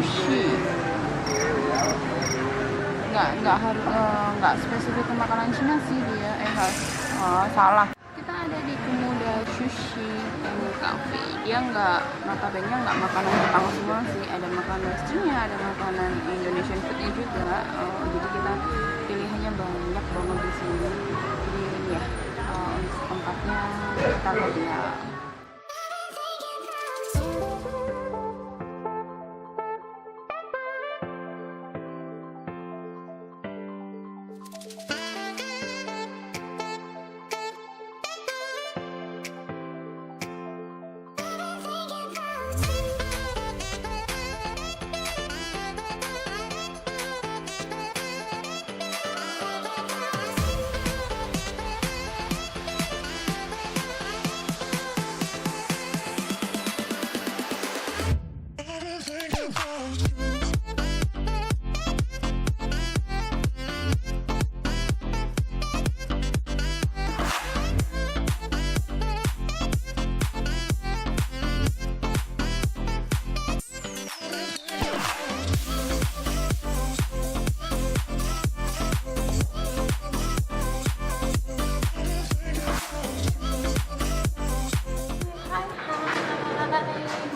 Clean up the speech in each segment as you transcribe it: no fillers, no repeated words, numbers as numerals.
sushi. Nggak spesifik ke makanan Cina sih dia. Salah. Kita ada di Kemuda Sushi Cafe. Dia notabene nggak makanan Jepang semua sih. Ada makanan westernnya, ada makanan Indonesian foodnya juga. Jadi kita pilihannya banyak banget di sini. Jadi ya untuk tempatnya kita lihat.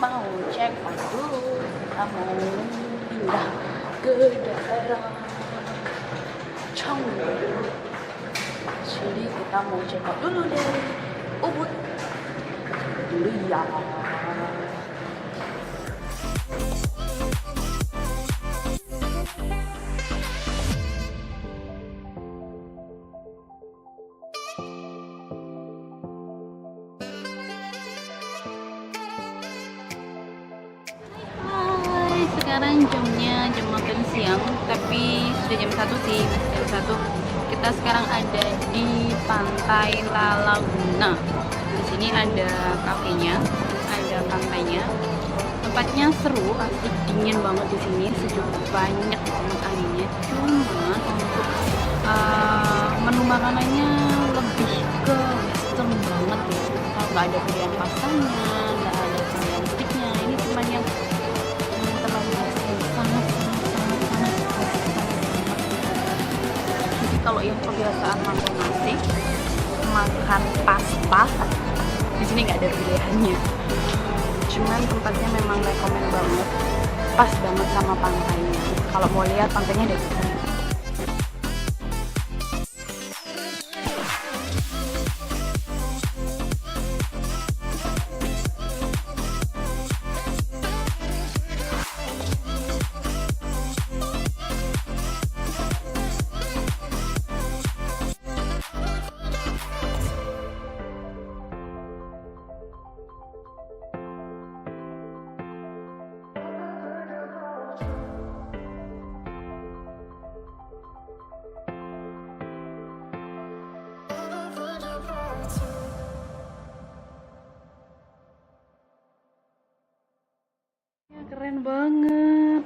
Mau cek Badung, kita mau pindah ke daerah Chong. Jadi kita mau check out dulu dari Ubud dulu ya. Sekarang jam makan siang, tapi sudah jam 1 sih, masih jam 1. Kita sekarang ada di Pantai La Laguna. Di sini ada kafenya, ada pantainya. Tempatnya seru, asik, dingin banget di sini, sejuk, banyak banget anginnya. Cuma untuk menu makanannya lebih ke western banget ya. Nggak ada pilihan pastanya, nggak ada pilihan sticknya. Ini cuma yang kalau yang kebiasaan makan nasi, makan pasta, di sini nggak ada pilihannya. Cuman tempatnya memang rekomen banget, pas banget sama pantainya. Kalau mau lihat pantainya dari sini. Keren banget.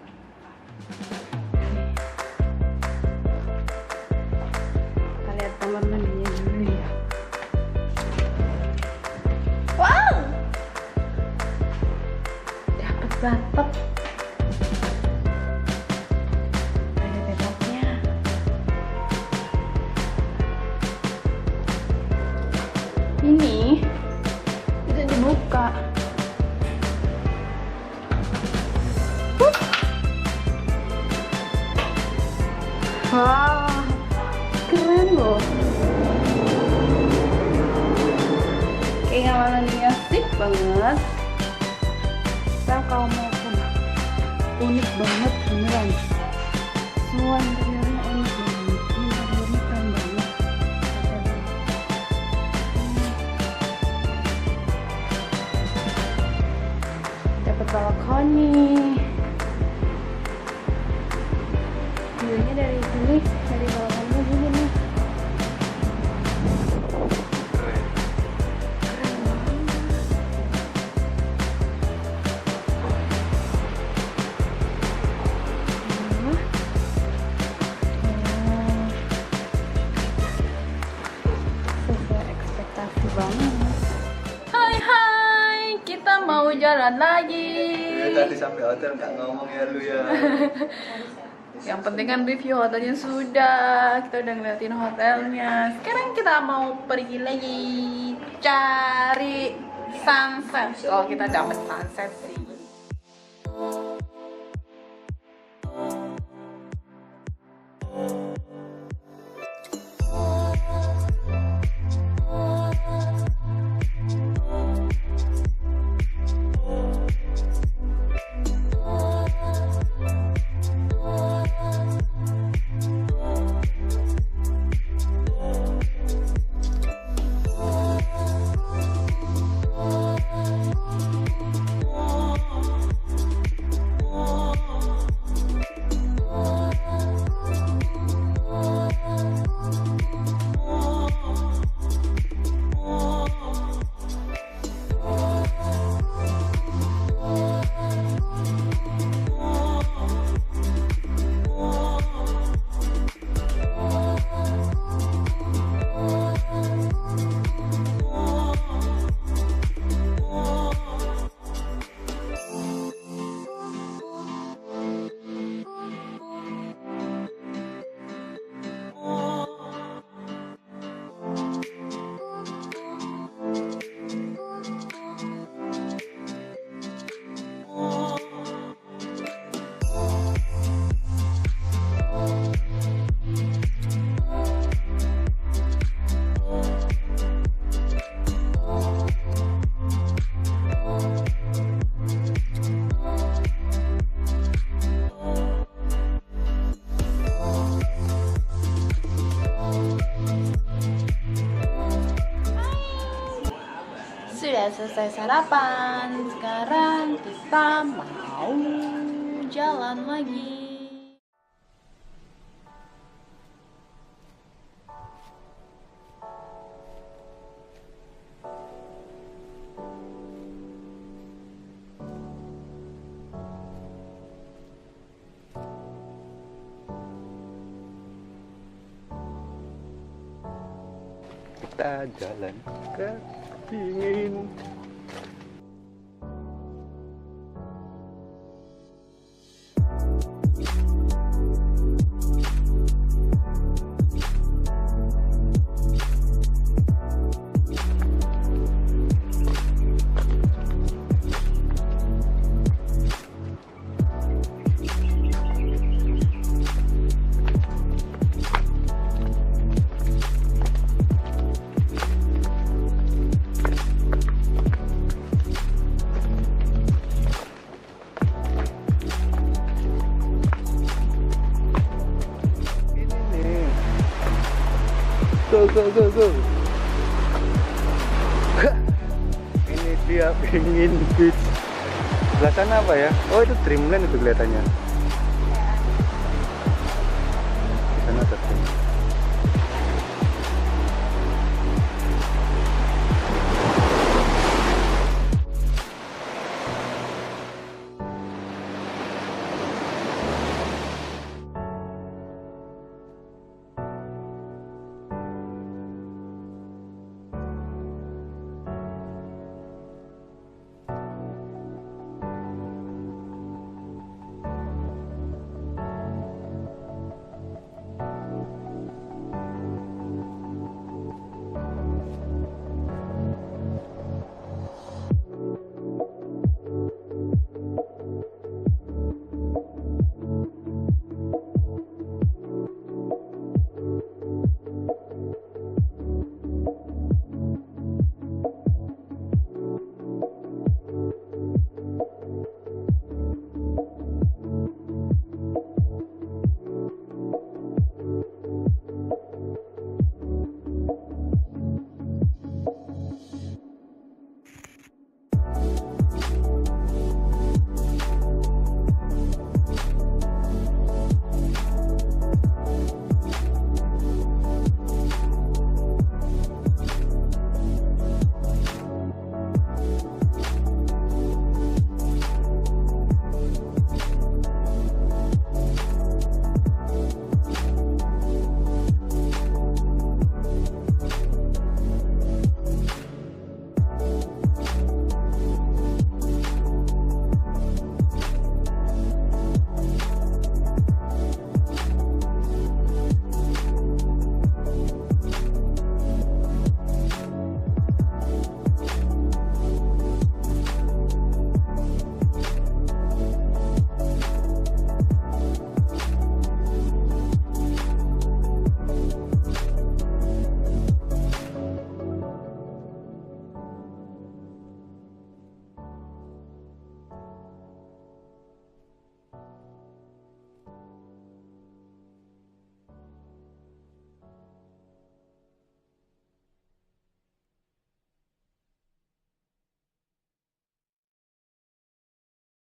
Kita lihat kamar mandinya dulu ya. Wow, dapat bathtub. Ada bathtubnya. Ini bisa dibuka. Wah, keren loh. Kayak ngamanannya asik banget. Kita kalau mau unik banget beneran. Semua interiornya unik banget. Interiornya keren banget. Dapat balkon nih. Viewnya dari sini, dari balkonnya gini nih. Keren banget. Sesuai ekspektasi banget. Hai, kita mau jalan lagi. Dari tadi sampai hotel nggak ngomong ya lu ya. Yang penting kan review hotelnya sudah. Kita udah ngeliatin hotelnya. Sekarang kita mau pergi lagi cari sunset. Kalau kita dapat sunset sih. Sudah selesai sarapan, sekarang kita mau jalan lagi. Kita jalan ke dingin. Go. Ini dia pingin beach. Sebelah sana apa ya? Oh, itu Dreamland itu kelihatannya. Di sana ada Dreamland.